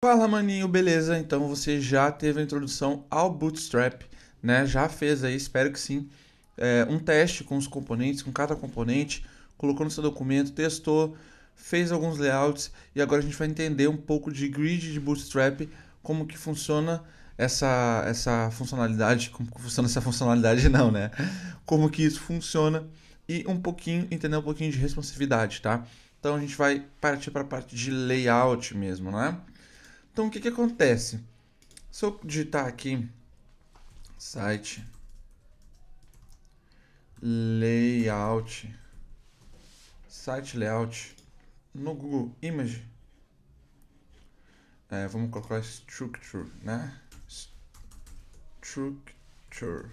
Fala, maninho, beleza? Então você já teve a introdução ao Bootstrap, né? Já fez aí, espero que sim, um teste com os componentes, com cada componente, colocou no seu documento, testou, fez alguns layouts e agora a gente vai entender um pouco de grid de Bootstrap, como que funciona essa funcionalidade, como que funciona essa funcionalidade não, né? Como que isso funciona e entender um pouquinho de responsividade, tá? Então a gente vai partir para a parte de layout mesmo, né? Então, o que acontece? Se eu digitar aqui site layout, site layout no Google Image, vamos colocar structure, né? Structure,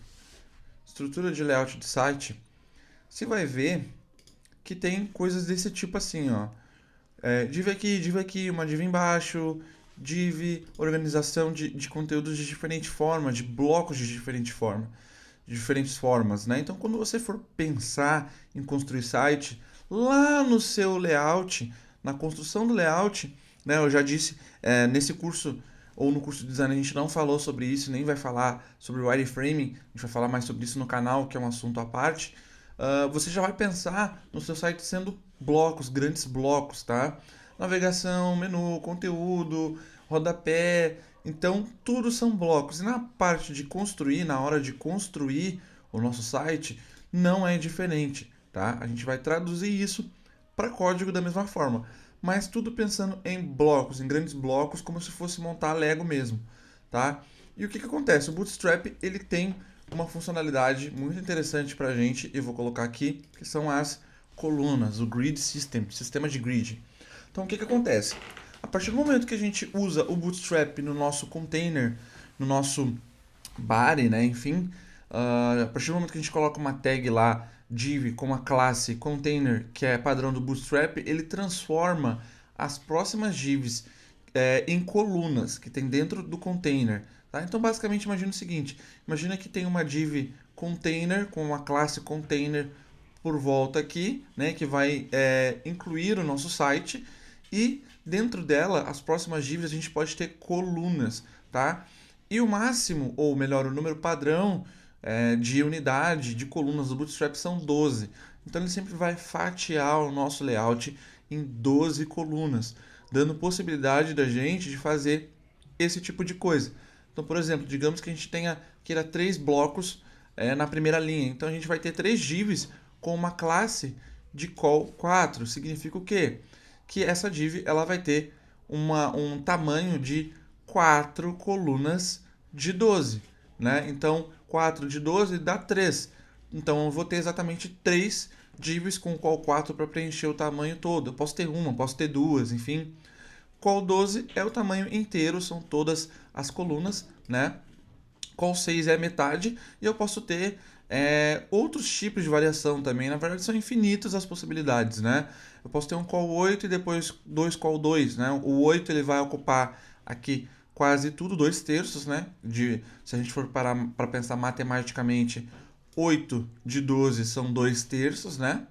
estrutura de layout de site, você vai ver que tem coisas desse tipo assim, ó. Div aqui, uma div embaixo, div, organização de conteúdos de diferente forma, de blocos de diferentes formas, né? Então, quando você for pensar em construir site, lá no seu layout, na construção do layout, né? Eu já disse, nesse curso ou no curso de design a gente não falou sobre isso, nem vai falar sobre o wireframing, a gente vai falar mais sobre isso no canal, que é um assunto à parte. Você já vai pensar no seu site sendo blocos, grandes blocos, tá? Navegação, menu, conteúdo, rodapé. Então, tudo são blocos. E na parte de construir, na hora de construir o nosso site, não é diferente, tá? A gente vai traduzir isso para código da mesma forma, mas tudo pensando em blocos, em grandes blocos, como se fosse montar Lego mesmo, tá? E o que acontece? O Bootstrap ele tem uma funcionalidade muito interessante para a gente, e vou colocar aqui, que são as colunas, o grid system, sistema de grid. Então o que acontece? A partir do momento que a gente usa o Bootstrap no nosso container, no nosso body, né, enfim, a partir do momento que a gente coloca uma tag lá, div, com a classe container, que é padrão do Bootstrap, ele transforma as próximas divs em colunas que tem dentro do container. Tá? Então, basicamente, imagina o seguinte: imagina que tem uma div container com uma classe container por volta aqui, né, que vai incluir o nosso site, e dentro dela, as próximas divs a gente pode ter colunas, tá? E o máximo, ou melhor, o número padrão de unidade de colunas do Bootstrap são 12. Então ele sempre vai fatiar o nosso layout em 12 colunas, dando possibilidade da gente de fazer esse tipo de coisa. Então, por exemplo, digamos que a gente queira 3 blocos na primeira linha. Então a gente vai ter 3 divs com uma classe de call 4. Significa o quê? Que essa div ela vai ter um tamanho de 4 colunas de 12. Né? Então, 4 de 12 dá 3. Então, eu vou ter exatamente 3 divs com call 4 para preencher o tamanho todo. Eu posso ter uma, posso ter duas, enfim. Call 12 é o tamanho inteiro, são todas as colunas, né? Call 6 é a metade, e eu posso ter outros tipos de variação também. Na verdade, são infinitas as possibilidades, né? Eu posso ter um call 8 e depois dois call 2, né? O 8 ele vai ocupar aqui quase tudo, 2/3, né? Se a gente for parar para pensar matematicamente, 8 de 12 são 2/3, né?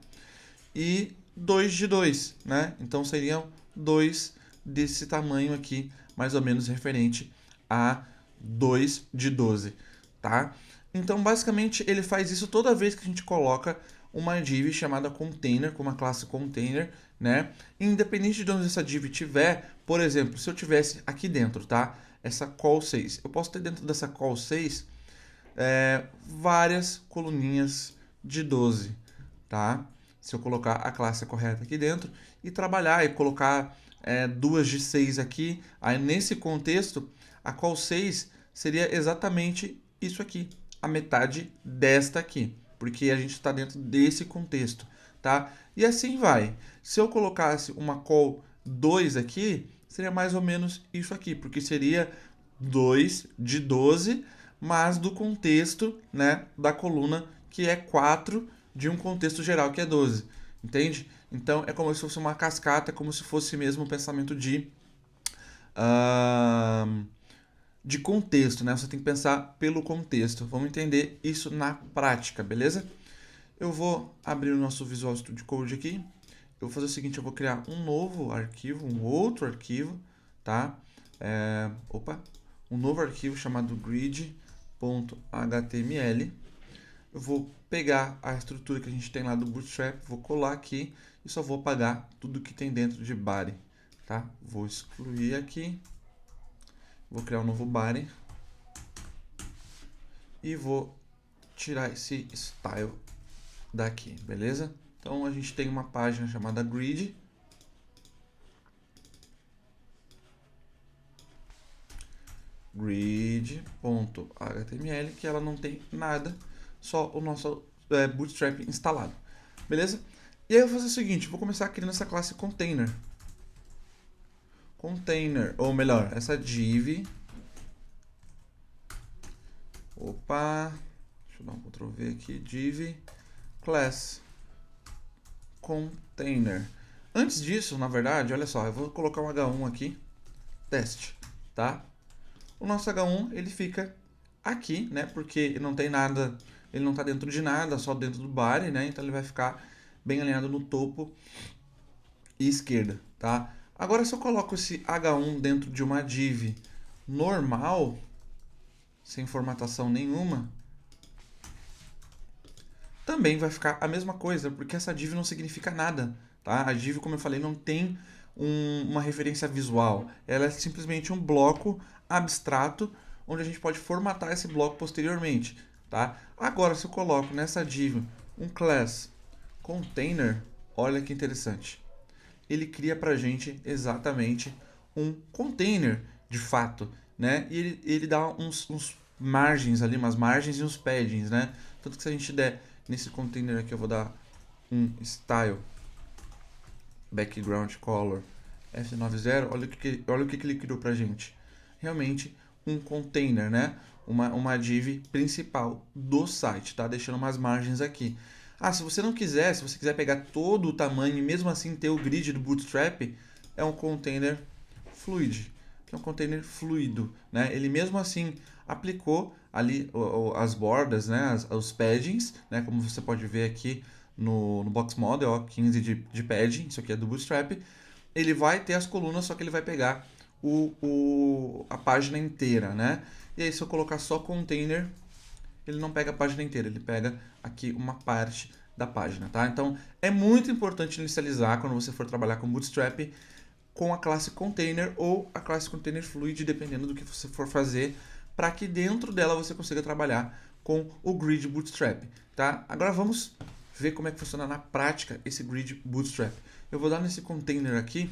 E 2 de 2, né? Então seriam 2 desse tamanho aqui, mais ou menos referente a 2 de 12, tá? Então, basicamente, ele faz isso toda vez que a gente coloca uma div chamada container, com uma classe container, né? Independente de onde essa div tiver, por exemplo, se eu tivesse aqui dentro, tá? Essa call 6, eu posso ter dentro dessa call 6 várias coluninhas de 12, tá? Se eu colocar a classe correta aqui dentro e trabalhar e colocar duas de 6 aqui, aí nesse contexto, a call 6 seria exatamente isso aqui, a metade desta aqui, porque a gente está dentro desse contexto, tá? E assim vai. Se eu colocasse uma call 2 aqui, seria mais ou menos isso aqui, porque seria 2 de 12, mas do contexto, né, da coluna que é 4 de um contexto geral que é 12, entende? Então é como se fosse uma cascata, como se fosse mesmo um pensamento uh, de contexto, né? Você tem que pensar pelo contexto. Vamos entender isso na prática, beleza? Eu vou abrir o nosso Visual Studio Code aqui. Eu vou fazer o seguinte, eu vou criar um novo arquivo, um outro arquivo, tá? um novo arquivo chamado grid.html. Eu vou pegar a estrutura que a gente tem lá do Bootstrap, vou colar aqui e só vou apagar tudo que tem dentro de body, tá? Vou excluir aqui, vou criar um novo body e vou tirar esse style daqui, beleza? Então a gente tem uma página chamada grid. Grid.html, que ela não tem nada, só o nosso Bootstrap instalado, beleza? E aí eu vou fazer o seguinte, vou começar criando essa classe container. Ou melhor, essa div. Deixa eu dar um Ctrl V aqui, div class container. Antes disso, na verdade, olha só, eu vou colocar um H1 aqui, teste, tá? O nosso H1, ele fica aqui, né? Porque ele não tem nada, ele não está dentro de nada, só dentro do body, né? Então ele vai ficar bem alinhado no topo e esquerda, tá? Agora, se eu coloco esse H1 dentro de uma div normal, sem formatação nenhuma, também vai ficar a mesma coisa, porque essa div não significa nada, tá? A div, como eu falei, não tem uma referência visual. Ela é simplesmente um bloco abstrato, onde a gente pode formatar esse bloco posteriormente, tá? Agora, se eu coloco nessa div um class container, olha que interessante. Ele cria pra gente exatamente um container, de fato, né? E ele dá uns margens ali, umas margens e uns paddings, né? Tanto que se a gente der nesse container aqui, eu vou dar um style background color F90, olha o que ele criou pra gente. Realmente um container, né? Uma div principal do site, tá? Deixando umas margens aqui. Ah, se você não quiser, se você quiser pegar todo o tamanho e mesmo assim ter o grid do Bootstrap, é um container fluid, que é um container fluido, né? Ele mesmo assim aplicou ali as bordas, né? Os paddings, né? Como você pode ver aqui no box model, ó, 15 de padding, isso aqui é do Bootstrap. Ele vai ter as colunas, só que ele vai pegar a página inteira, né? E aí se eu colocar só container, ele não pega a página inteira, ele pega aqui uma parte da página, tá? Então é muito importante inicializar quando você for trabalhar com Bootstrap com a classe container ou a classe container fluid, dependendo do que você for fazer, para que dentro dela você consiga trabalhar com o grid Bootstrap, tá? Agora vamos ver como é que funciona na prática esse grid Bootstrap. Eu vou dar nesse container aqui,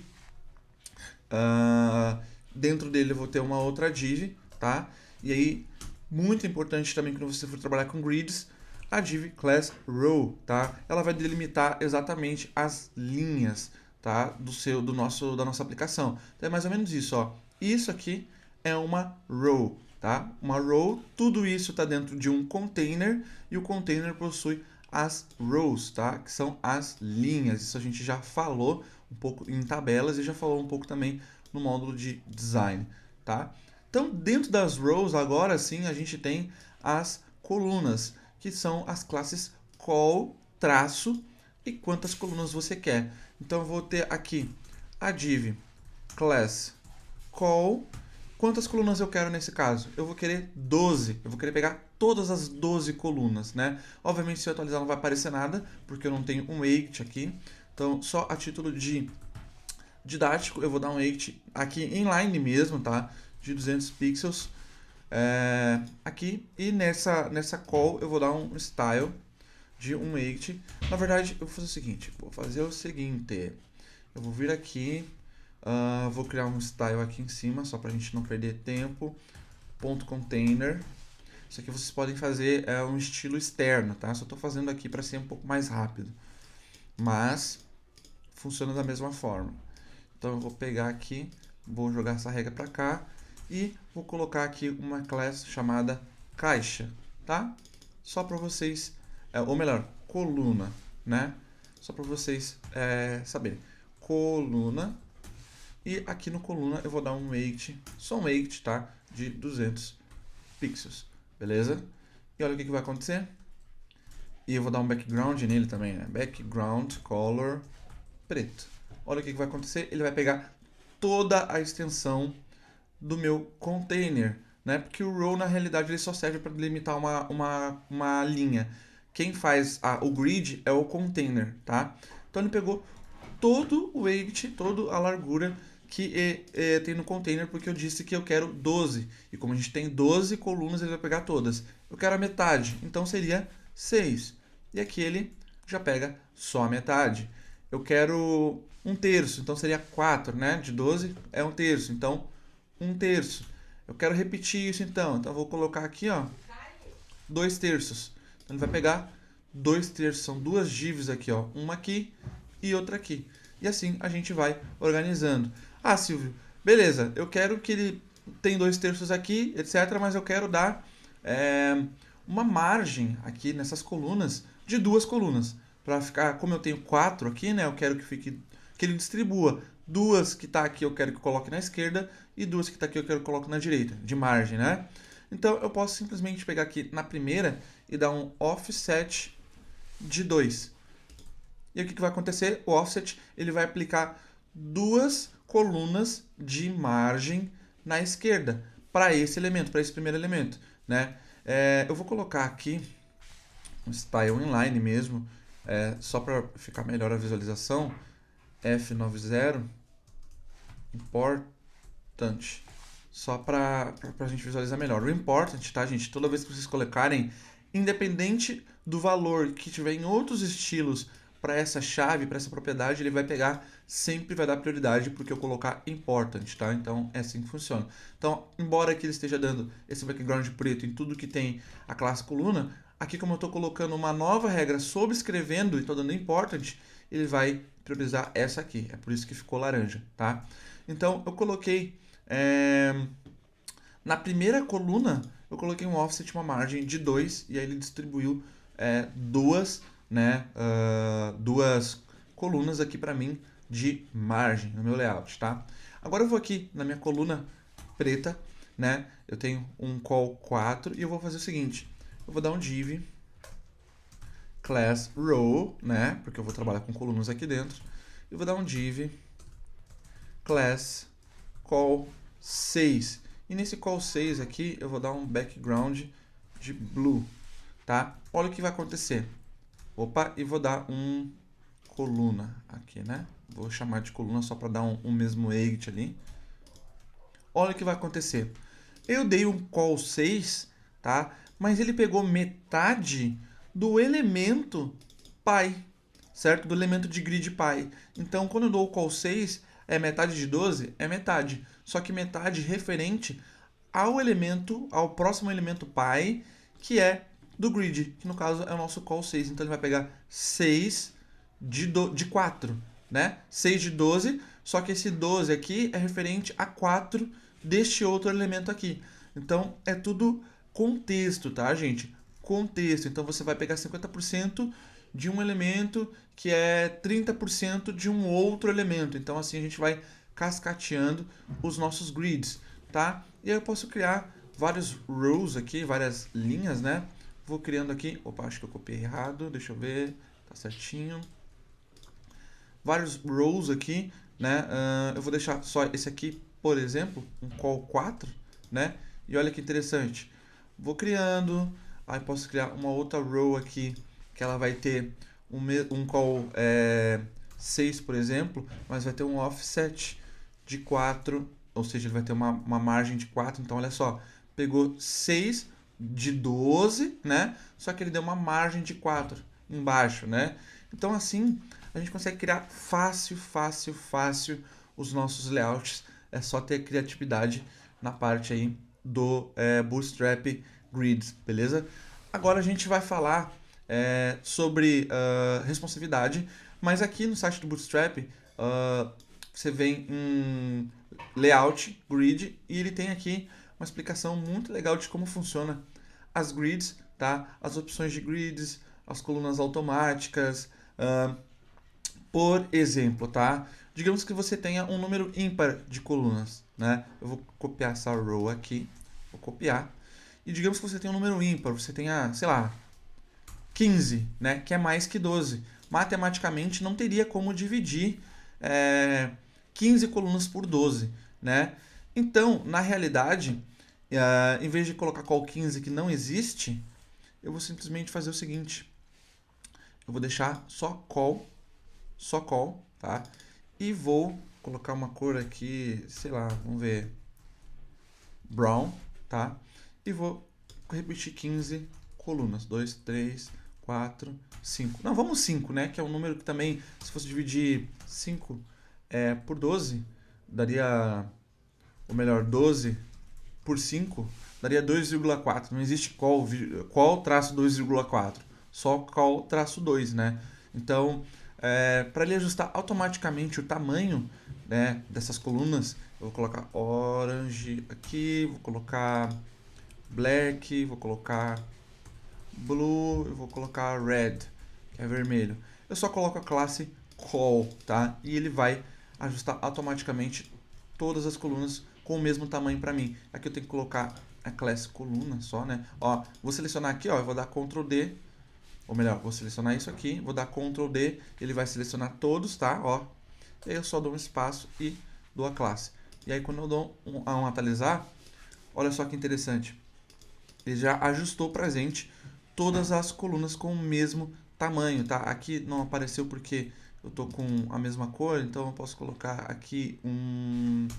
dentro dele eu vou ter uma outra div, tá? E aí, muito importante também quando você for trabalhar com grids, a div class row, tá? Ela vai delimitar exatamente as linhas, tá? Da nossa aplicação. Então é mais ou menos isso, ó. Isso aqui é uma row, tá? Uma row, tudo isso está dentro de um container e o container possui as rows, tá? Que são as linhas. Isso a gente já falou um pouco em tabelas e já falou um pouco também no módulo de design, tá? Então, dentro das rows, agora sim, a gente tem as colunas, que são as classes call, traço e quantas colunas você quer. Então, eu vou ter aqui a div class call. Quantas colunas eu quero nesse caso? Eu vou querer 12. Eu vou querer pegar todas as 12 colunas, né? Obviamente, se eu atualizar não vai aparecer nada, porque eu não tenho um weight aqui. Então, só a título de didático, eu vou dar um weight aqui inline mesmo, tá? De 200 pixels. Aqui. E nessa call eu vou dar um style de um weight. Na verdade, eu vou fazer o seguinte. Eu vou vir aqui. Vou criar um style aqui em cima, só para a gente não perder tempo. Ponto container. Isso aqui vocês podem fazer um estilo externo, tá? Só estou fazendo aqui para ser um pouco mais rápido. Mas funciona da mesma forma. Então eu vou pegar aqui, vou jogar essa regra para cá e vou colocar aqui uma classe chamada caixa, tá? Só para vocês, ou melhor, coluna, né? Só para vocês saberem. Coluna. E aqui no coluna eu vou dar um weight, só um weight, tá? De 200 pixels, beleza? E olha o que vai acontecer. E eu vou dar um background nele também, né? Background color preto. Olha o que vai acontecer. Ele vai pegar toda a extensão do meu container, né? Porque o row, na realidade, ele só serve para delimitar uma linha. Quem faz o grid é o container, tá? Então ele pegou todo o weight, toda a largura que tem no container, porque eu disse que eu quero 12. E como a gente tem 12 colunas, ele vai pegar todas. Eu quero a metade, então seria 6. E aqui ele já pega só a metade. Eu quero um terço, então seria 4, né? De 12 é um terço, então um terço. Eu quero repetir isso então eu vou colocar aqui, ó, 2 terços. Então ele vai pegar 2 terços, são duas divs aqui, ó, uma aqui e outra aqui. E assim a gente vai organizando. Ah, Silvio, beleza, eu quero que ele tem 2 terços aqui, etc, mas eu quero dar uma margem aqui nessas colunas de 2 colunas. Para ficar, como eu tenho 4 aqui, né, eu quero que ele distribua. 2 que está aqui eu quero que coloque na esquerda e 2 que está aqui eu quero que coloque na direita, de margem, né? Então eu posso simplesmente pegar aqui na primeira e dar um offset de 2. E o que vai acontecer? O offset ele vai aplicar 2 colunas de margem na esquerda para esse elemento, para esse primeiro elemento, né? Eu vou colocar aqui um style inline mesmo, só para ficar melhor a visualização. F90 important, só para a gente visualizar melhor. O important, tá, gente? Toda vez que vocês colocarem, independente do valor que tiver em outros estilos para essa chave, para essa propriedade, ele vai pegar, sempre vai dar prioridade porque eu colocar important, tá? Então é assim que funciona. Então, embora aqui ele esteja dando esse background preto em tudo que tem a classe coluna, aqui como eu estou colocando uma nova regra sobrescrevendo e estou dando important, ele vai priorizar essa aqui. É por isso que ficou laranja, tá? Então eu coloquei na primeira coluna, eu coloquei um offset, uma margem de 2, e aí ele distribuiu duas, né, duas colunas aqui para mim de margem no meu layout, tá? Agora eu vou aqui na minha coluna preta, né? Eu tenho um call 4 e eu vou fazer o seguinte, eu vou dar um div class row, né? Porque eu vou trabalhar com colunas aqui dentro. Eu vou dar um div class call 6. E nesse call 6 aqui, eu vou dar um background de blue, tá? Olha o que vai acontecer. Opa, e vou dar um coluna aqui, né? Vou chamar de coluna só para dar um mesmo weight ali. Olha o que vai acontecer. Eu dei um call 6, tá? Mas ele pegou metade do elemento pi, certo? Do elemento de grid pi. Então, quando eu dou o call 6, é metade de 12? É metade. Só que metade referente ao elemento, ao próximo elemento pi, que é do grid, que no caso é o nosso call 6. Então, ele vai pegar 6 de 4, né? 6 de 12, só que esse 12 aqui é referente a 4 deste outro elemento aqui. Então, é tudo contexto, tá, gente? Contexto. Então, você vai pegar 50% de um elemento que é 30% de um outro elemento. Então, assim, a gente vai cascateando os nossos grids, tá? E aí eu posso criar vários rows aqui, várias linhas, né? Vou criando aqui... Opa, acho que eu copiei errado. Deixa eu ver. Tá certinho. Vários rows aqui, né? Eu vou deixar só esse aqui, por exemplo, um call 4, né? E olha que interessante. Vou criando, aí posso criar uma outra row aqui, que ela vai ter um call 6, por exemplo, mas vai ter um offset de 4, ou seja, ele vai ter uma margem de 4. Então, olha só, pegou 6 de 12, né? Só que ele deu uma margem de 4 embaixo, né? Então, assim, a gente consegue criar fácil os nossos layouts. É só ter criatividade na parte aí do Bootstrap Grids, beleza? Agora a gente vai falar sobre responsividade, mas aqui no site do Bootstrap você vem em Layout, Grid, e ele tem aqui uma explicação muito legal de como funciona as grids, tá? As opções de grids, as colunas automáticas. Por exemplo, tá? Digamos que você tenha um número ímpar de colunas, né? Eu vou copiar essa row aqui, vou copiar. E digamos que você tenha um número ímpar, você tenha, sei lá, 15, né? Que é mais que 12. Matematicamente não teria como dividir 15 colunas por 12, né? Então, na realidade, em vez de colocar call 15 que não existe, eu vou simplesmente fazer o seguinte. Eu vou deixar só call, tá? E vou colocar uma cor aqui, sei lá, vamos ver, brown, tá? E vou repetir 15 colunas. 2, 3, 4, 5. Não, vamos 5, né? Que é um número que também, se fosse dividir 5 por 12, daria, ou melhor, 12 por 5, daria 2,4. Não existe qual traço 2,4. Só qual traço 2, né? Então, para ele ajustar automaticamente o tamanho, né, dessas colunas, eu vou colocar orange aqui, vou colocar black, vou colocar blue, eu vou colocar red, que é vermelho. Eu só coloco a classe call, tá? E ele vai ajustar automaticamente todas as colunas com o mesmo tamanho para mim. Aqui eu tenho que colocar a classe coluna só, né? Ó, vou selecionar aqui, ó, eu vou dar Ctrl D, ou melhor, vou selecionar isso aqui, vou dar Ctrl D, ele vai selecionar todos, tá? Ó, e aí eu só dou um espaço e dou a classe. E aí quando eu dou um atualizar, olha só que interessante. Ele já ajustou pra gente todas as colunas com o mesmo tamanho, tá? Aqui não apareceu porque eu tô com a mesma cor, então eu posso colocar aqui um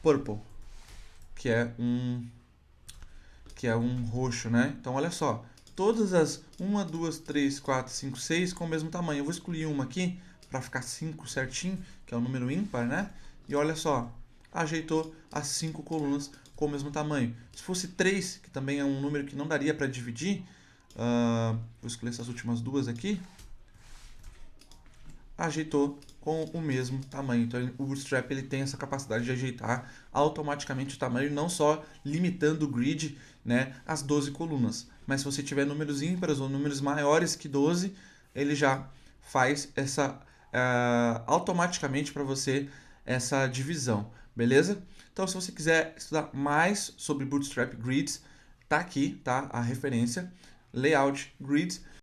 purple, que é um roxo, né? Então olha só, todas as 1, 2, 3, 4, 5, 6 com o mesmo tamanho. Eu vou excluir uma aqui para ficar 5 certinho, que é o número ímpar, né? E olha só, ajeitou as 5 colunas com o mesmo tamanho. Se fosse 3, que também é um número que não daria para dividir, vou escolher essas últimas duas aqui, ajeitou com o mesmo tamanho. Então o Bootstrap ele tem essa capacidade de ajeitar automaticamente o tamanho, não só limitando o grid, né, às 12 colunas. Mas se você tiver números ímpares ou números maiores que 12, ele já faz essa automaticamente para você essa divisão, beleza? Então se você quiser estudar mais sobre Bootstrap Grids, tá aqui, tá? A referência Layout Grids.